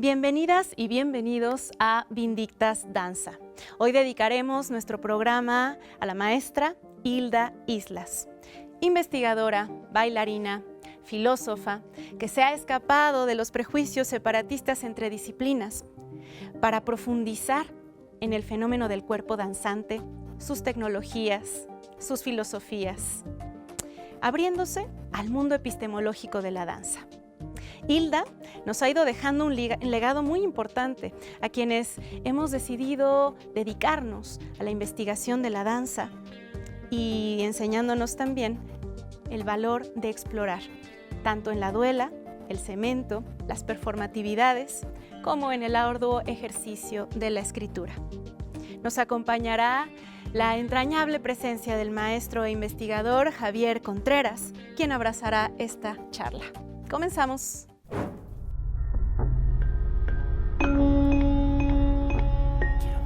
Bienvenidas y bienvenidos a Vindictas Danza. Hoy dedicaremos nuestro programa a la maestra Hilda Islas, investigadora, bailarina, filósofa, que se ha escapado de los prejuicios separatistas entre disciplinas para profundizar en el fenómeno del cuerpo danzante, sus tecnologías, sus filosofías, abriéndose al mundo epistemológico de la danza. Hilda nos ha ido dejando un legado muy importante a quienes hemos decidido dedicarnos a la investigación de la danza y enseñándonos también el valor de explorar, tanto en la duela, el cemento, las performatividades, como en el arduo ejercicio de la escritura. Nos acompañará la entrañable presencia del maestro e investigador Javier Contreras, quien abrazará esta charla. Comenzamos. Quiero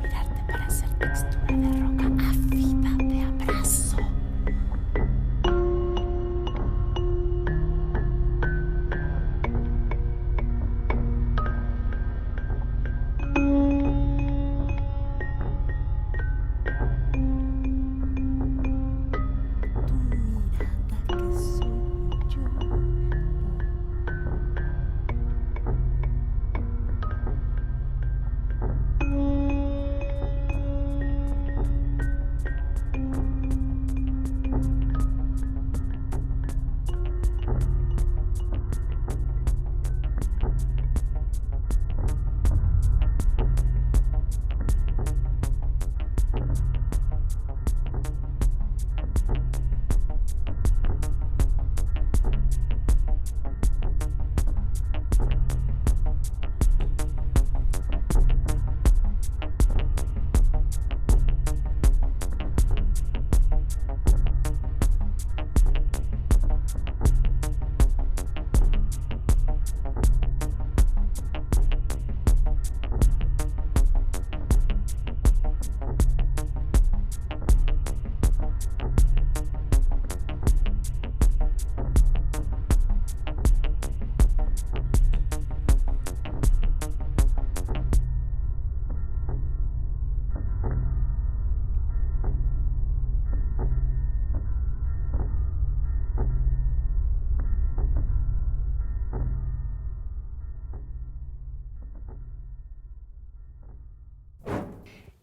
mirarte para hacer textura de roca ávida de abrazo.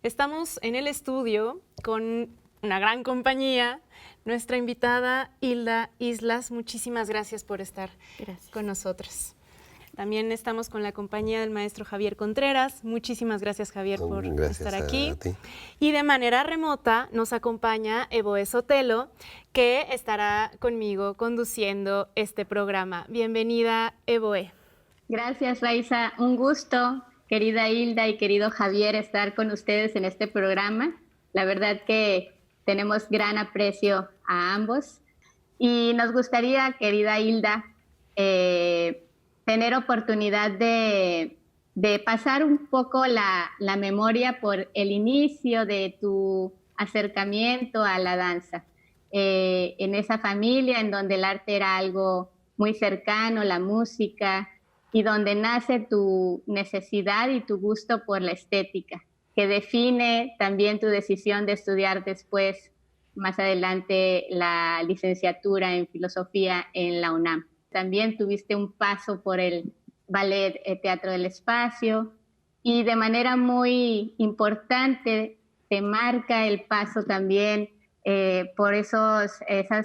Estamos en el estudio con una gran compañía, nuestra invitada Hilda Islas. Muchísimas gracias por estar con nosotros. También estamos con la compañía del maestro Javier Contreras. Muchísimas gracias, Javier, por estar aquí. A ti. Y de manera remota nos acompaña Evoe Sotelo, que estará conmigo conduciendo este programa. Bienvenida, Evoe. Gracias, Raiza. Un gusto, querida Hilda y querido Javier, estar con ustedes en este programa. La verdad que tenemos gran aprecio a ambos. Y nos gustaría, querida Hilda, tener oportunidad de pasar un poco la memoria por el inicio de tu acercamiento a la danza. En esa familia en donde el arte era algo muy cercano, la música, y donde nace tu necesidad y tu gusto por la estética, que define también tu decisión de estudiar después, más adelante, la licenciatura en filosofía en la UNAM. También tuviste un paso por el ballet Teatro del Espacio y de manera muy importante te marca el paso también por esos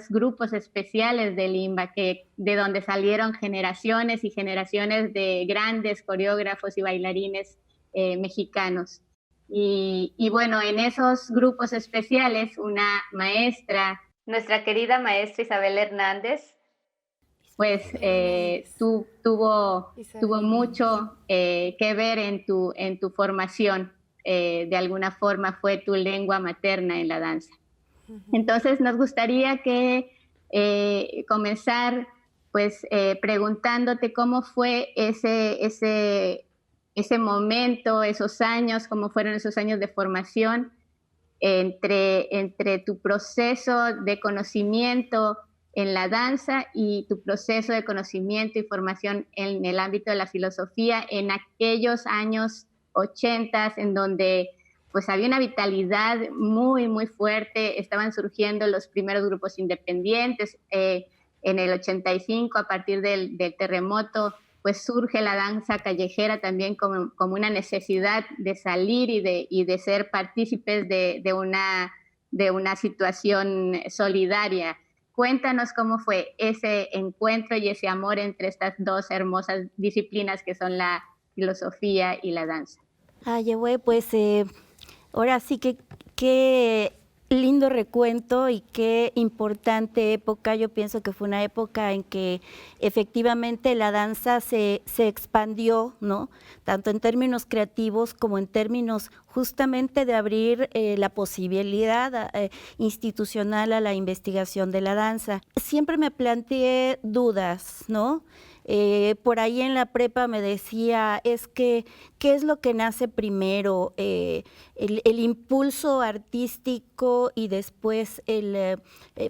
grupos especiales del IMBA, de donde salieron generaciones y generaciones de grandes coreógrafos y bailarines mexicanos. Y bueno, en esos grupos especiales, una maestra, nuestra querida maestra Isabel Hernández, pues tuvo mucho que ver en tu formación. De alguna forma fue tu lengua materna en la danza. Entonces nos gustaría comenzar pues preguntándote cómo fue ese momento, esos años, cómo fueron esos años de formación entre tu proceso de conocimiento en la danza y tu proceso de conocimiento y formación en el ámbito de la filosofía en aquellos años 80 en donde pues había una vitalidad muy, muy fuerte, estaban surgiendo los primeros grupos independientes. En el 85, a partir del terremoto, pues surge la danza callejera también como una necesidad de salir y de ser partícipes de una situación solidaria. Cuéntanos cómo fue ese encuentro y ese amor entre estas dos hermosas disciplinas que son la filosofía y la danza. Güey, pues ahora sí que qué lindo recuento y qué importante época. Yo pienso que fue una época en que efectivamente la danza se expandió, ¿no? Tanto en términos creativos como en términos justamente de abrir la posibilidad institucional a la investigación de la danza. Siempre me planteé dudas, ¿no? Por ahí en la prepa me decía, ¿qué es lo que nace primero? El impulso artístico y después,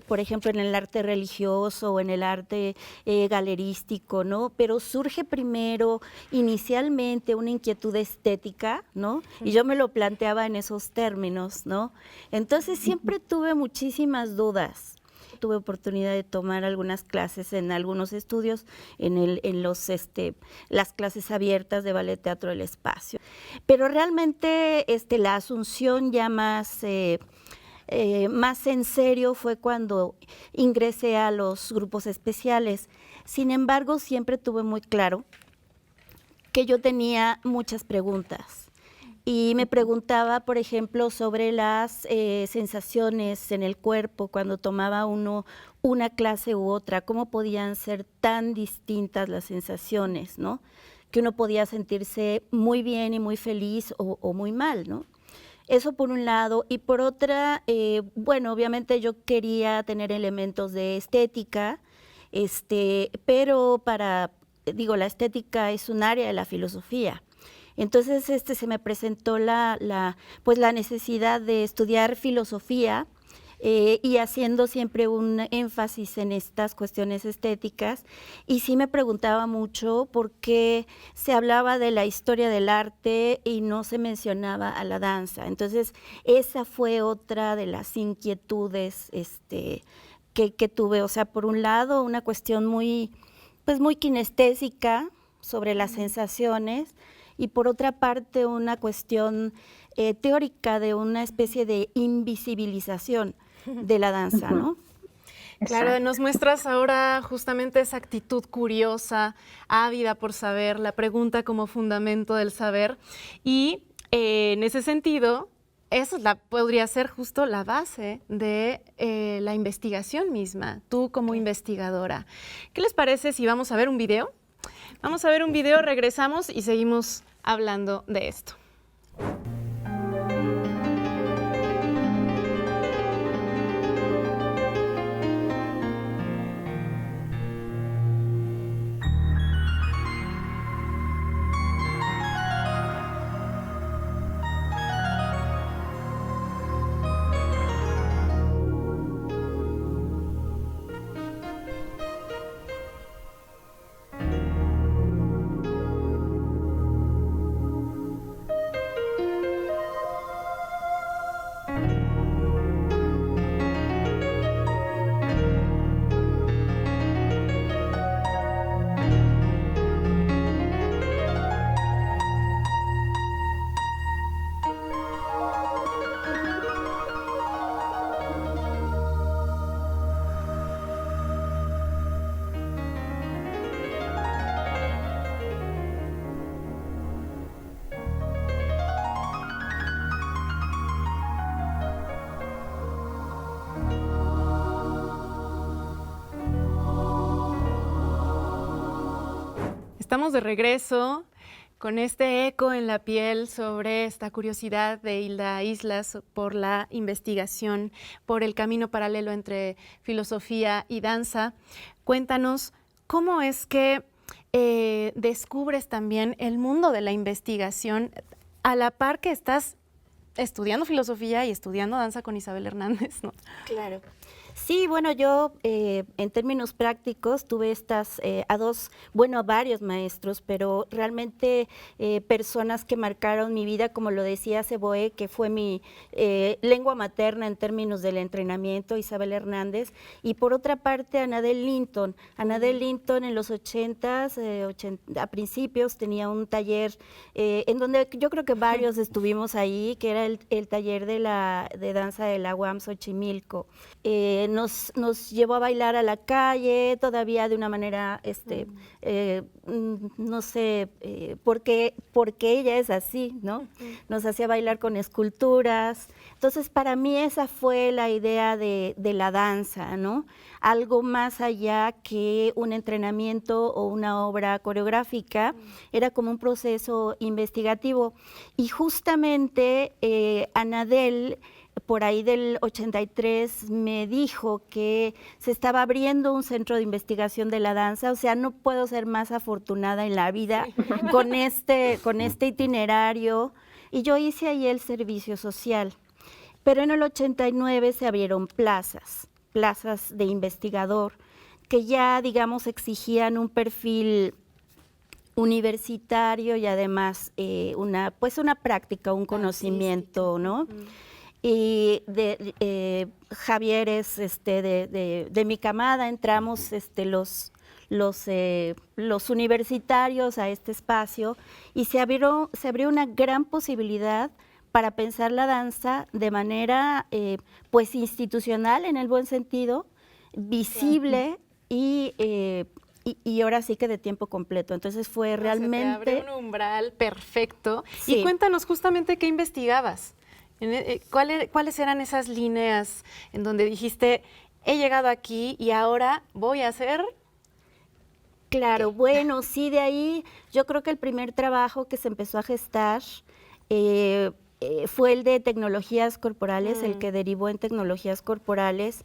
por ejemplo, en el arte religioso o en el arte galerístico, ¿no? Pero surge primero, inicialmente, una inquietud estética, ¿no? Y yo me lo planteaba en esos términos, ¿no? Entonces siempre tuve muchísimas dudas. Tuve oportunidad de tomar algunas clases en algunos estudios, en las clases abiertas de Ballet Teatro del Espacio. Pero realmente la asunción ya más en serio fue cuando ingresé a los grupos especiales. Sin embargo, siempre tuve muy claro que yo tenía muchas preguntas. Y me preguntaba, por ejemplo, sobre las sensaciones en el cuerpo cuando tomaba uno una clase u otra, cómo podían ser tan distintas las sensaciones, ¿no? Que uno podía sentirse muy bien y muy feliz o muy mal, ¿no? Eso por un lado. Y por otra, bueno, obviamente yo quería tener elementos de estética, pero la estética es un área de la filosofía. Entonces se me presentó la necesidad de estudiar filosofía y haciendo siempre un énfasis en estas cuestiones estéticas. Y sí me preguntaba mucho por qué se hablaba de la historia del arte y no se mencionaba a la danza. Entonces esa fue otra de las inquietudes que tuve. O sea, por un lado, una cuestión muy kinestésica sobre las sensaciones, y por otra parte una cuestión teórica de una especie de invisibilización de la danza, ¿no? Claro, nos muestras ahora justamente esa actitud curiosa, ávida por saber, la pregunta como fundamento del saber, y en ese sentido, eso podría ser justo la base de la investigación misma, tú como investigadora. ¿Qué les parece si vamos a ver un video? Vamos a ver un video, regresamos y seguimos hablando de esto. Estamos de regreso con este eco en la piel sobre esta curiosidad de Hilda Islas por la investigación, por el camino paralelo entre filosofía y danza. Cuéntanos, ¿cómo es que descubres también el mundo de la investigación a la par que estás estudiando filosofía y estudiando danza con Isabel Hernández, ¿no? Claro. Sí, bueno, yo en términos prácticos tuve a varios maestros, pero realmente personas que marcaron mi vida, como lo decía Seboe, que fue mi lengua materna en términos del entrenamiento, Isabel Hernández, y por otra parte Anadel Linton. Anadel Linton en los 80s, a principios tenía un taller en donde yo creo que varios estuvimos ahí, que era el taller de danza de la UAM Xochimilco. Nos llevó a bailar a la calle, todavía de una manera, no sé, porque ella es así, ¿no? Nos hacía bailar con esculturas. Entonces, para mí esa fue la idea de la danza, ¿no? Algo más allá que un entrenamiento o una obra coreográfica, era como un proceso investigativo. Y justamente Anadel, por ahí del 83, me dijo que se estaba abriendo un centro de investigación de la danza. O sea, no puedo ser más afortunada en la vida con este itinerario. Y yo hice ahí el servicio social. Pero en el 89 se abrieron plazas de investigador, que ya, digamos, exigían un perfil universitario y además una práctica, un conocimiento, ¿no? Y Javier es de mi camada, entramos los universitarios a este espacio y se abrió una gran posibilidad para pensar la danza de manera pues institucional en el buen sentido, visible y ahora sí que de tiempo completo. Entonces fue realmente... Se te abre un umbral perfecto. Sí. Y cuéntanos justamente qué investigabas. ¿Cuáles eran esas líneas en donde dijiste, he llegado aquí y ahora voy a hacer? Claro, bueno, sí, de ahí yo creo que el primer trabajo que se empezó a gestar fue el de tecnologías corporales, el que derivó en tecnologías corporales.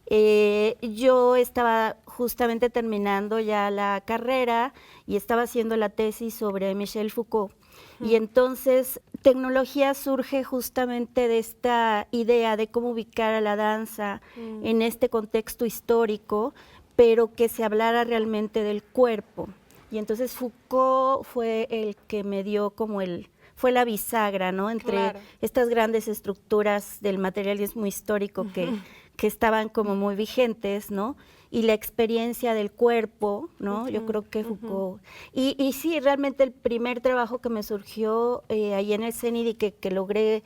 Yo estaba justamente terminando ya la carrera y estaba haciendo la tesis sobre Michel Foucault. Y entonces tecnología surge justamente de esta idea de cómo ubicar a la danza en este contexto histórico, pero que se hablara realmente del cuerpo. Y entonces Foucault fue el que me dio fue la bisagra, ¿no? Entre estas grandes estructuras del materialismo histórico que estaban como muy vigentes, ¿no? Y la experiencia del cuerpo, ¿no? Yo creo que Foucault... Y sí, realmente el primer trabajo que me surgió ahí en el CENID y que logré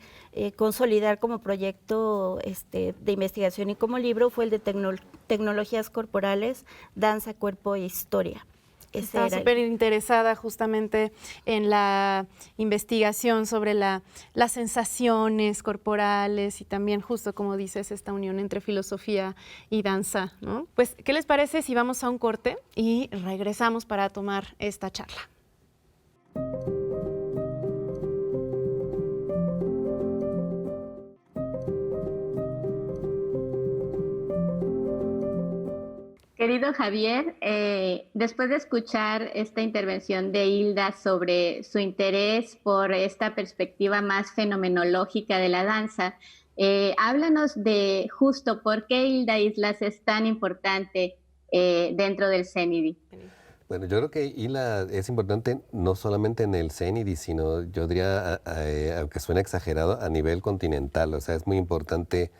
consolidar como proyecto de investigación y como libro fue el de tecnologías corporales, danza, cuerpo e historia. Estaba súper interesada justamente en la investigación sobre las sensaciones corporales y también justo como dices, esta unión entre filosofía y danza, ¿no? Pues, ¿qué les parece si vamos a un corte y regresamos para tomar esta charla? Querido Javier, después de escuchar esta intervención de Hilda sobre su interés por esta perspectiva más fenomenológica de la danza, háblanos de justo por qué Hilda Islas es tan importante dentro del CENIDI. Bueno, yo creo que Hilda es importante no solamente en el CENIDI, sino yo diría, aunque suene exagerado, a nivel continental. O sea, es muy importante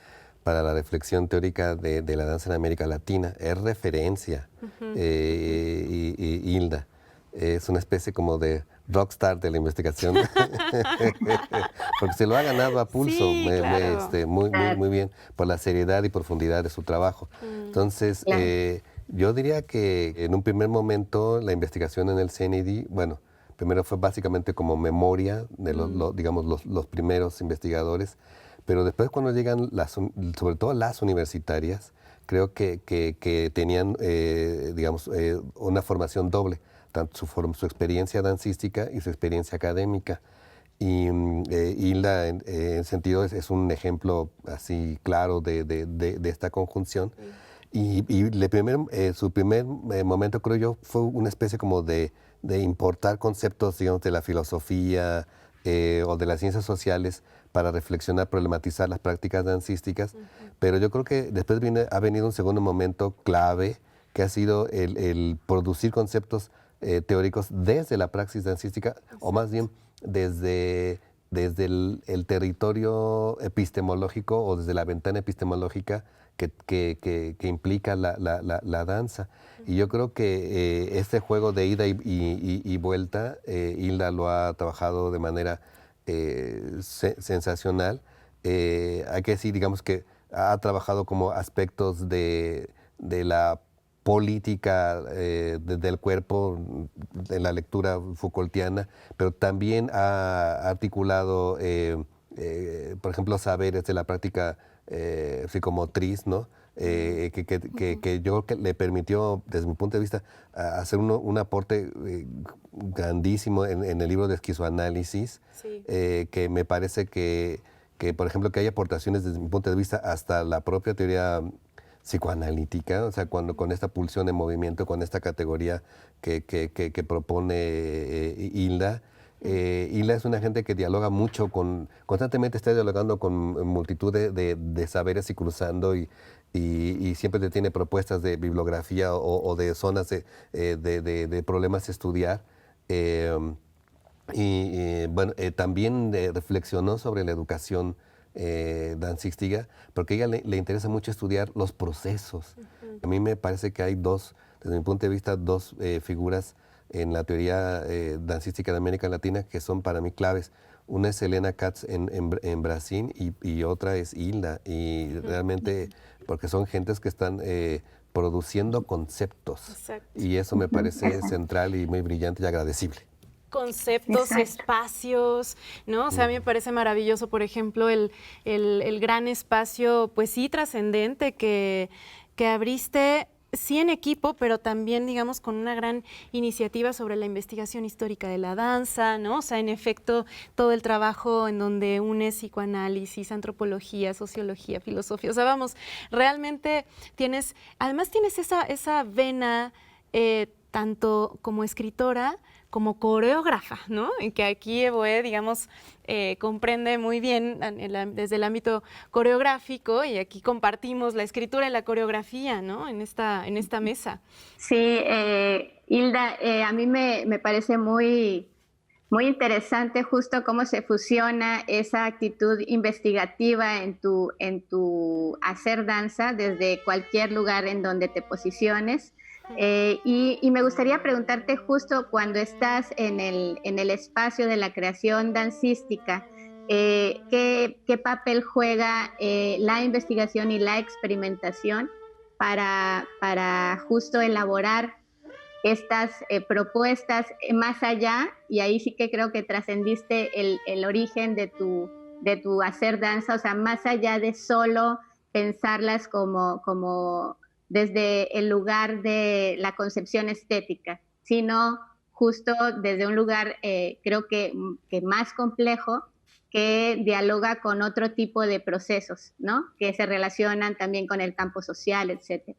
para la reflexión teórica de la danza en América Latina. Es referencia, Hilda. Es una especie como de rockstar de la investigación, porque se lo ha ganado a pulso, Sí, claro. muy bien, por la seriedad y profundidad de su trabajo. Entonces, yo diría que en un primer momento la investigación en el CENIDI, bueno, primero fue básicamente como memoria de los primeros investigadores, pero después cuando llegan, sobre todo las universitarias, creo que tenían, una formación doble, tanto su experiencia dancística y su experiencia académica. Y Hilda, en ese sentido, es un ejemplo así claro de esta conjunción. Y su primer momento, creo yo, fue una especie como de importar conceptos, digamos, de la filosofía o de las ciencias sociales para reflexionar, problematizar las prácticas dancísticas, pero yo creo que después ha venido un segundo momento clave, que ha sido el producir conceptos teóricos desde la praxis dancística, o más bien desde el territorio epistemológico o desde la ventana epistemológica que implica la danza. Y yo creo que este juego de ida y vuelta, Hilda lo ha trabajado de manera sensacional. Hay que decir, digamos, que ha trabajado como aspectos de la política del cuerpo, en la lectura Foucaultiana, pero también ha articulado, por ejemplo, saberes de la práctica psicomotriz, ¿no? Que yo creo que le permitió, desde mi punto de vista, hacer un aporte grandísimo en el libro de esquizoanálisis, sí. Que me parece que, por ejemplo, que hay aportaciones desde mi punto de vista hasta la propia teoría psicoanalítica, o sea, con esta pulsión de movimiento, con esta categoría que propone Hilda. Hilda es una gente que dialoga mucho, constantemente está dialogando con multitud de saberes y cruzando, y siempre te tiene propuestas de bibliografía o de zonas de problemas a estudiar. Bueno, también reflexionó sobre la educación dancística, porque a ella le interesa mucho estudiar los procesos. A mí me parece que hay desde mi punto de vista, dos figuras en la teoría dancística de América Latina que son para mí claves. Una es Helena Katz en Brasil y otra es Hilda, y realmente porque son gentes que están produciendo conceptos. Exacto. Y eso me parece central y muy brillante y agradecible. Conceptos, espacios, ¿no? O sea, a mí me parece maravilloso, por ejemplo, el gran espacio, pues sí, trascendente que abriste, sí en equipo, pero también, digamos, con una gran iniciativa sobre la investigación histórica de la danza, ¿no? O sea, en efecto, todo el trabajo en donde une psicoanálisis, antropología, sociología, filosofía. O sea, vamos, realmente además tienes esa vena tanto como escritora como coreógrafa, ¿no? Y que aquí Evoe, digamos, comprende muy bien desde el ámbito coreográfico, y aquí compartimos la escritura y la coreografía, ¿no? En esta mesa. Sí, Hilda, a mí me parece muy interesante justo cómo se fusiona esa actitud investigativa en tu hacer danza desde cualquier lugar en donde te posiciones. Y me gustaría preguntarte, justo cuando estás en el espacio de la creación dancística, ¿qué papel juega la investigación y la experimentación para justo elaborar estas propuestas más allá? Y ahí sí que creo que trascendiste el origen de tu hacer danza, o sea, más allá de solo pensarlas como desde el lugar de la concepción estética, sino justo desde un lugar creo que más complejo, que dialoga con otro tipo de procesos, ¿no? Que se relacionan también con el campo social, etcétera.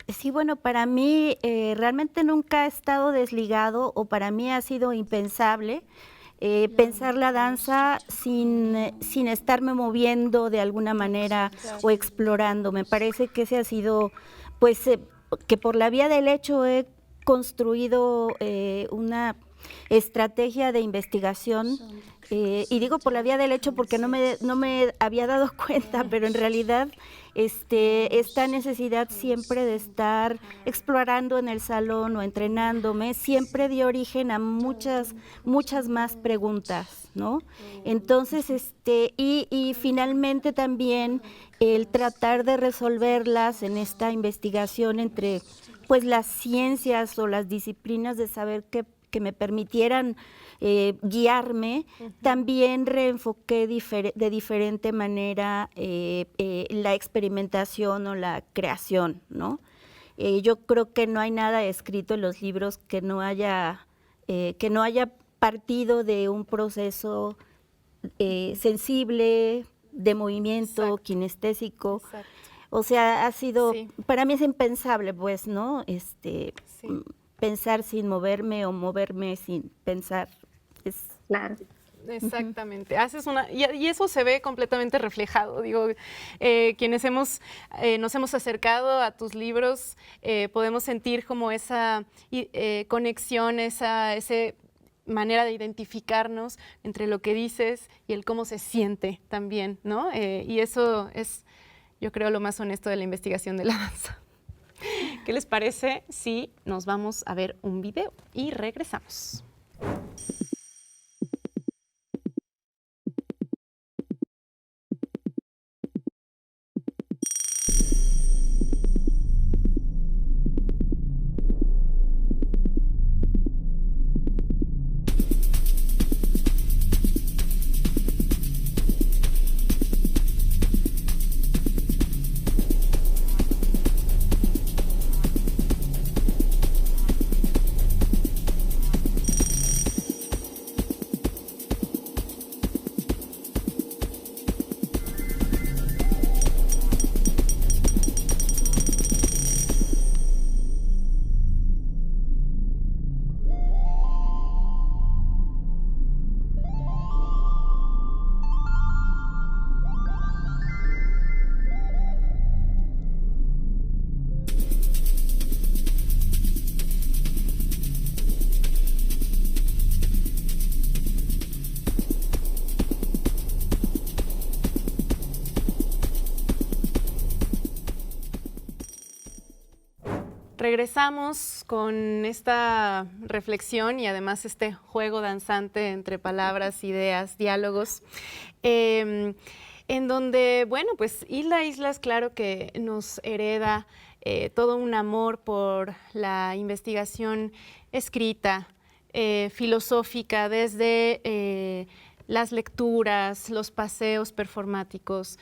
Sí, bueno, para mí realmente nunca ha estado desligado, o para mí ha sido impensable pensar la danza sin estarme moviendo de alguna manera o explorando. Me parece que ese ha sido, pues, que por la vía del hecho he construido una estrategia de investigación, y digo por la vía del hecho porque no me había dado cuenta, pero en realidad esta necesidad siempre de estar explorando en el salón o entrenándome siempre dio origen a muchas más preguntas, ¿no? Entonces, y finalmente también el tratar de resolverlas en esta investigación entre, pues, las ciencias o las disciplinas de saber que me permitieran guiarme, también reenfoqué de diferente manera la experimentación o la creación, ¿no? Yo creo que no hay nada escrito en los libros que no haya partido de un proceso sensible, de movimiento, exacto, kinestésico. Exacto. O sea, ha sido, sí, para mí es impensable, pues, ¿no? Sí. Pensar sin moverme o moverme sin pensar. Claro. Exactamente. Y eso se ve completamente reflejado. Digo, quienes nos hemos acercado a tus libros, podemos sentir como esa conexión, esa manera de identificarnos entre lo que dices y el cómo se siente también, ¿no? Y eso es, yo creo, lo más honesto de la investigación de la danza. ¿Qué les parece si nos vamos a ver un video y regresamos? Regresamos con esta reflexión y además este juego danzante entre palabras, ideas, diálogos, en donde, bueno, pues Hilda Islas, claro que nos hereda todo un amor por la investigación escrita, filosófica, desde las lecturas, los paseos performáticos,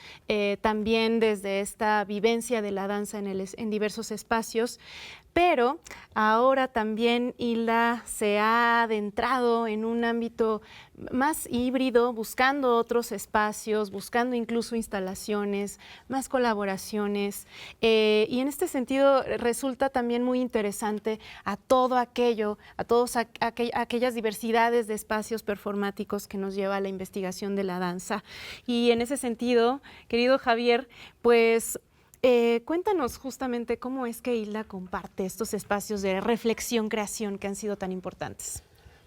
también desde esta vivencia de la danza en diversos espacios, pero ahora también Hilda se ha adentrado en un ámbito más híbrido, buscando otros espacios, buscando incluso instalaciones, más colaboraciones, y en este sentido resulta también muy interesante a todo aquello, a todas aquellas diversidades de espacios performáticos que nos lleva a la investigación de la danza. Y en ese sentido, querido Javier, pues cuéntanos justamente cómo es que Hilda comparte estos espacios de reflexión, creación que han sido tan importantes.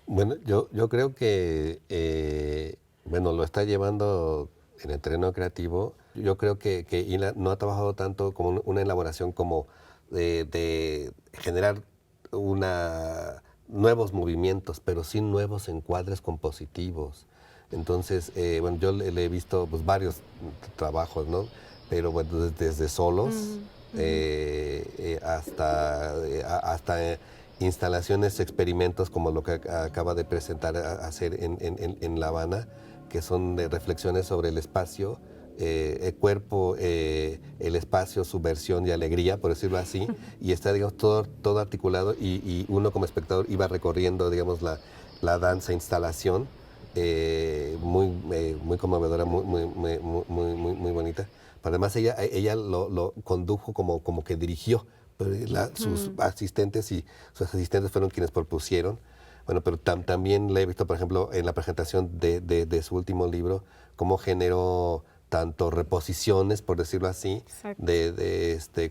Bueno, yo creo que, bueno, lo está llevando en el terreno creativo. Yo creo que Hilda no ha trabajado tanto como una elaboración como de generar nuevos movimientos, pero sí nuevos encuadres compositivos. Entonces, bueno, yo le he visto pues, varios trabajos, ¿no? Pero bueno, desde solos hasta instalaciones, experimentos como lo que acaba de presentar hacer en La Habana, que son de reflexiones sobre el espacio, el cuerpo, el espacio, subversión y alegría, por decirlo así, y está, digamos, todo articulado y uno como espectador iba recorriendo, digamos, la danza, instalación, muy conmovedora, muy bonita. Pero además ella lo condujo como que dirigió. Sus asistentes fueron quienes propusieron. Bueno, pero también le he visto, por ejemplo, en la presentación de su último libro, cómo generó tanto reposiciones, por decirlo así,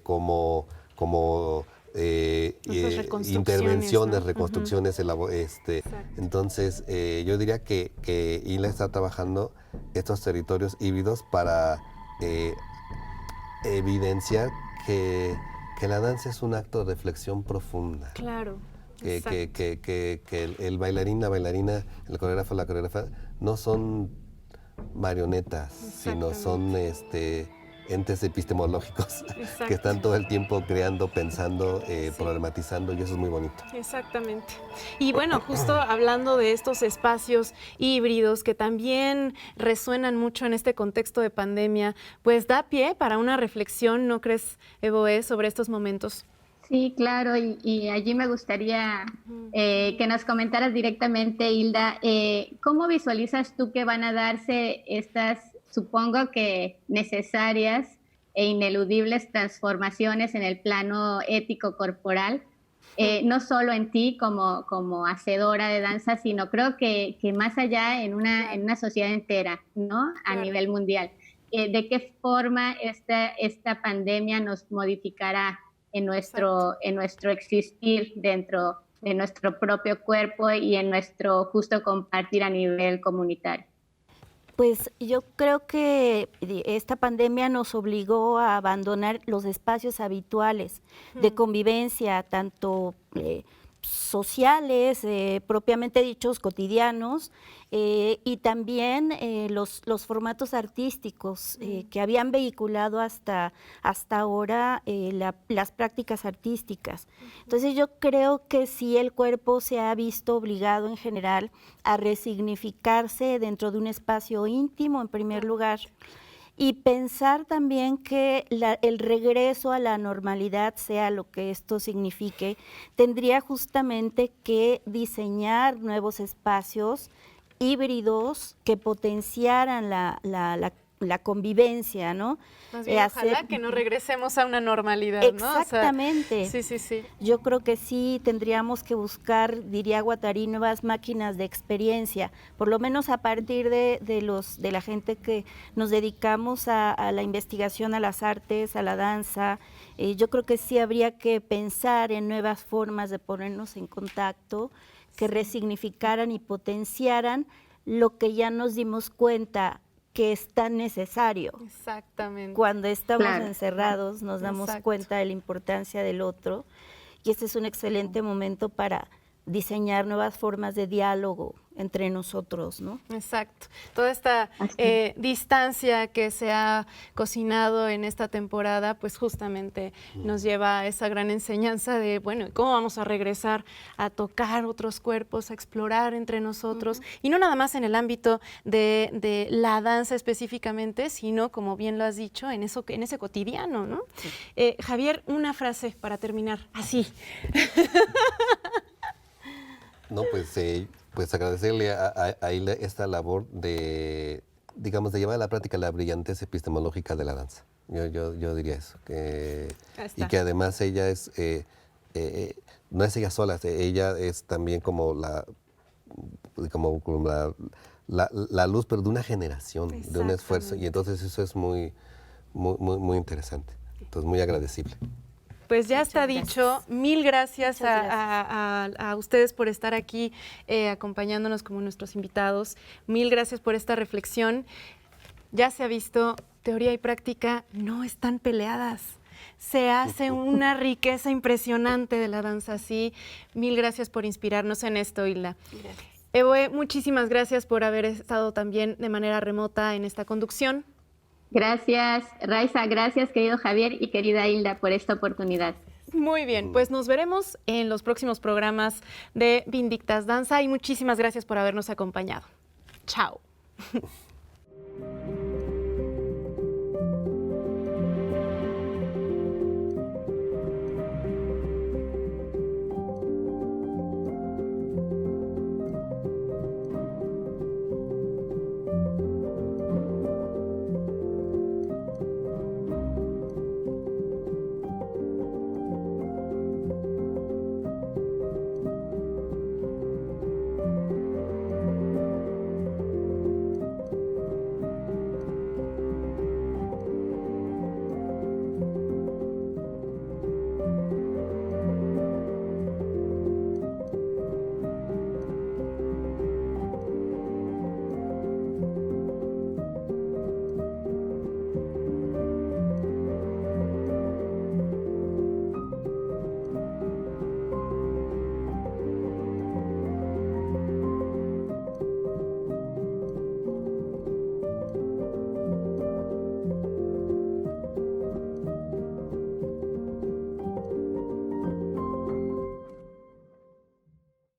como intervenciones, reconstrucciones. Entonces, yo diría que Hilda está trabajando estos territorios híbridos para evidenciar que la danza es un acto de reflexión profunda. Claro. Que el bailarín, la bailarina, el coreógrafo, la coreógrafa no son marionetas, sino son entes epistemológicos que están todo el tiempo creando, pensando, problematizando, y eso es muy bonito. Exactamente. Y bueno, justo hablando de estos espacios híbridos que también resuenan mucho en este contexto de pandemia, pues da pie para una reflexión, ¿no crees, Evoe, sobre estos momentos? Sí, claro, y allí me gustaría que nos comentaras directamente, Hilda, ¿cómo visualizas tú que van a darse estas, supongo que necesarias e ineludibles transformaciones en el plano ético corporal no solo en ti como hacedora de danza, sino creo que más allá en una sociedad entera, ¿no? A nivel mundial. ¿De qué forma esta pandemia nos modificará en nuestro existir dentro de nuestro propio cuerpo y en nuestro justo compartir a nivel comunitario? Pues yo creo que esta pandemia nos obligó a abandonar los espacios habituales de convivencia, tanto sociales, propiamente dichos, cotidianos, y también los formatos artísticos que habían vehiculado hasta ahora las prácticas artísticas. Entonces yo creo que sí el cuerpo se ha visto obligado en general a resignificarse dentro de un espacio íntimo en primer lugar, y pensar también que el regreso a la normalidad, sea lo que esto signifique, tendría justamente que diseñar nuevos espacios híbridos que potenciaran la convivencia, ¿no? Más bien, ojalá que no regresemos a una normalidad, ¿no? Exactamente. O sea, sí. Yo creo que sí tendríamos que buscar, diría Guattari, nuevas máquinas de experiencia, por lo menos a partir de la gente que nos dedicamos a la investigación, a las artes, a la danza. Yo creo que sí habría que pensar en nuevas formas de ponernos en contacto, que resignificaran y potenciaran lo que ya nos dimos cuenta que es tan necesario. Exactamente. Cuando estamos encerrados nos damos cuenta de la importancia del otro, y este es un excelente momento para diseñar nuevas formas de diálogo entre nosotros, ¿no? Exacto. Toda esta distancia que se ha cocinado en esta temporada, pues justamente nos lleva a esa gran enseñanza de, bueno, ¿cómo vamos a regresar a tocar otros cuerpos, a explorar entre nosotros? Y no nada más en el ámbito de la danza específicamente, sino, como bien lo has dicho, en ese cotidiano, ¿no? Sí. Javier, una frase para terminar, así. No, pues agradecerle a Hilda esta labor de llevar a la práctica la brillantez epistemológica de la danza. Yo diría eso. Y que además ella es, no es ella sola, ella es también como la luz, pero de una generación, de un esfuerzo. Y entonces eso es muy interesante. Entonces, muy agradecible. Pues ya está dicho. Mil gracias a ustedes por estar aquí acompañándonos como nuestros invitados. Mil gracias por esta reflexión. Ya se ha visto, teoría y práctica no están peleadas. Se hace una riqueza impresionante de la danza así. Mil gracias por inspirarnos en esto, Hilda. Gracias. Evoe, muchísimas gracias por haber estado también de manera remota en esta conducción. Gracias, Raiza, gracias, querido Javier y querida Hilda, por esta oportunidad. Muy bien, pues nos veremos en los próximos programas de Vindictas Danza y muchísimas gracias por habernos acompañado. Chao.